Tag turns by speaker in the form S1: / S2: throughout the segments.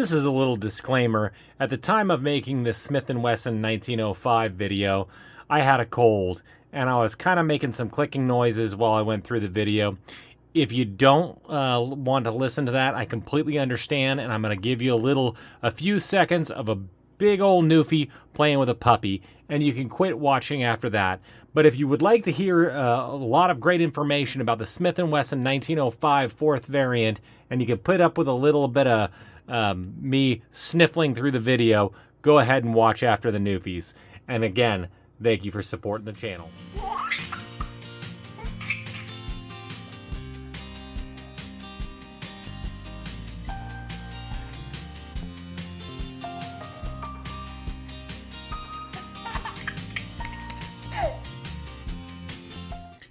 S1: This is a little disclaimer. At the time of making this Smith & Wesson 1905 video, I had a cold, and I was kind of making some clicking noises while I went through the video. If you don't want to listen to that, I completely understand, and I'm going to give you a few seconds of a big old newfie playing with a puppy, and you can quit watching after that. But if you would like to hear a lot of great information about the Smith & Wesson 1905 fourth variant, and you can put up with a little bit of me sniffling through the video, go ahead and watch after the newfies. And again, thank you for supporting the channel.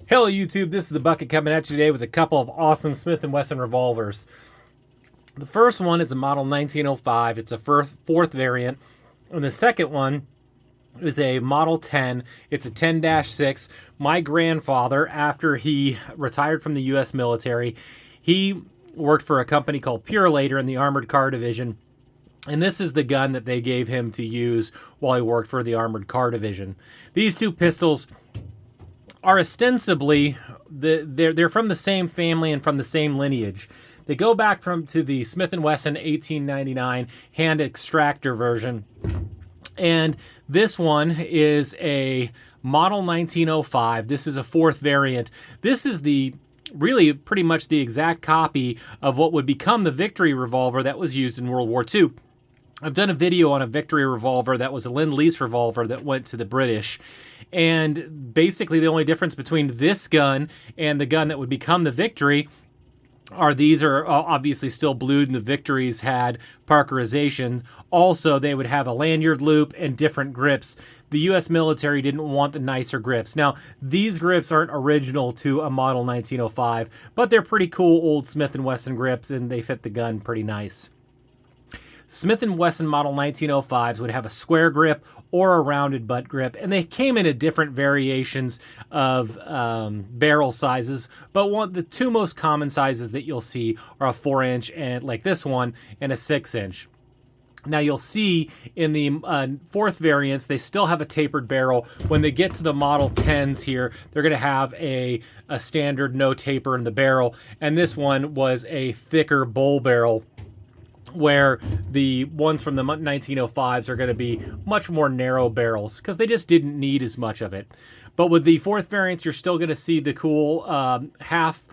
S1: Hello YouTube, this is the Bucket coming at you today with a couple of awesome Smith & Wesson revolvers. The first one is a model 1905, it's a fourth variant, and the second one is a model 10, it's a 10-6. My grandfather, after he retired from the US military, he worked for a company called Purelator in the Armored Car Division, and this is the gun that they gave him to use while he worked for the Armored Car Division. These two pistols are ostensibly, they're from the same family and from the same lineage. They go back to the Smith & Wesson 1899 Hand Ejector version. And this one is a model 1905. This is a fourth variant. This is really pretty much the exact copy of what would become the Victory revolver that was used in World War II. I've done a video on a Victory revolver that was a Lend-Lease revolver that went to the British. And basically the only difference between this gun and the gun that would become the Victory are these are obviously still blued, and the Victories had Parkerization. Also, they would have a lanyard loop and different grips. The US military didn't want the nicer grips. Now, these grips aren't original to a model 1905, but they're pretty cool old Smith & Wesson grips, and they fit the gun pretty nice. Smith & Wesson model 1905s would have a square grip or a rounded butt grip, and they came in different variations of barrel sizes, but the two most common sizes that you'll see are a 4-inch, and like this one, and a 6-inch. Now you'll see in the fourth variants, they still have a tapered barrel. When they get to the Model 10s here, they're going to have a standard no taper in the barrel, and this one was a thicker bull barrel, where the ones from the 1905s are going to be much more narrow barrels because they just didn't need as much of it. But with the fourth variants, you're still going to see the cool half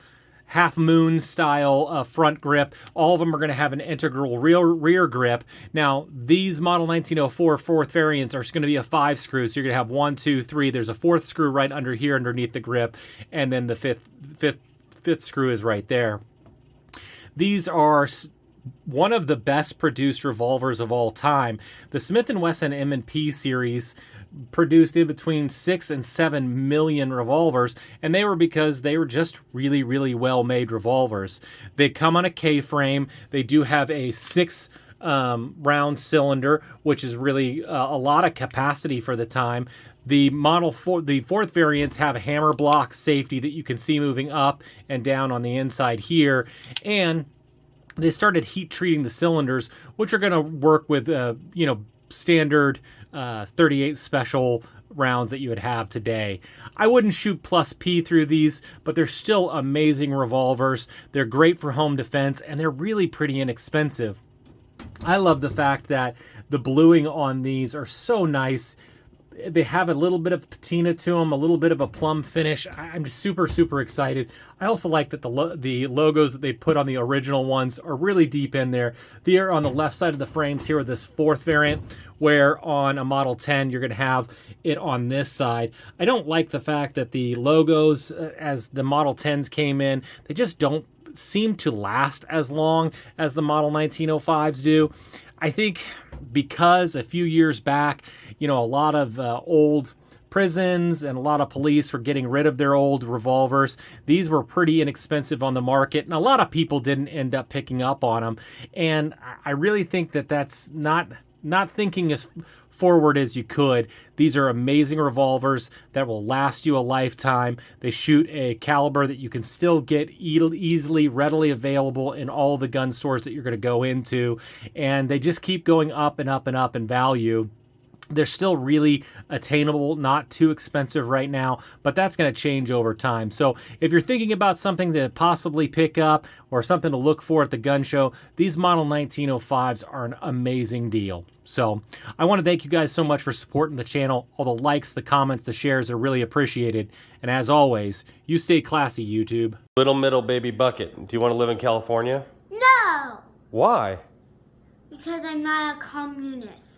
S1: moon style front grip. All of them are going to have an integral rear grip. Now, these model 1904 fourth variants are going to be a 5-screw. So you're going to have 1, 2, 3. There's a 4th screw right under here underneath the grip, and then the fifth screw is right there. These are one of the best produced revolvers of all time. The Smith & Wesson M&P series produced in between 6 and 7 million revolvers, and they were because they were just really, really well-made revolvers. They come on a K-frame. They do have a 6 round cylinder, which is really a lot of capacity for the time. The fourth variants have a hammer block safety that you can see moving up and down on the inside here, and they started heat treating the cylinders, which are going to work with, standard 38 special rounds that you would have today. I wouldn't shoot plus P through these, but they're still amazing revolvers. They're great for home defense, and they're really pretty inexpensive. I love the fact that the bluing on these are so nice. They have a little bit of patina to them, a little bit of a plum finish. I'm just super, super excited. I also like that the logos that they put on the original ones are really deep in there. They are on the left side of the frames here with this fourth variant, where on a Model 10, you're going to have it on this side. I don't like the fact that the logos, as the Model 10s came in, they just don't seem to last as long as the Model 1905s do. I think because a few years back, a lot of old prisons and a lot of police were getting rid of their old revolvers. These were pretty inexpensive on the market, and a lot of people didn't end up picking up on them. And I really think that that's not thinking as forward as you could. These are amazing revolvers that will last you a lifetime. They shoot a caliber that you can still get easily, readily available in all the gun stores that you're going to go into, and they just keep going up and up and up in value. They're still really attainable, not too expensive right now, but that's going to change over time. So if you're thinking about something to possibly pick up or something to look for at the gun show, these Model 1905s are an amazing deal. So I want to thank you guys so much for supporting the channel. All the likes, the comments, the shares are really appreciated. And as always, you stay classy, YouTube.
S2: Little middle baby bucket. Do you want to live in California?
S3: No!
S2: Why?
S3: Because I'm not a communist.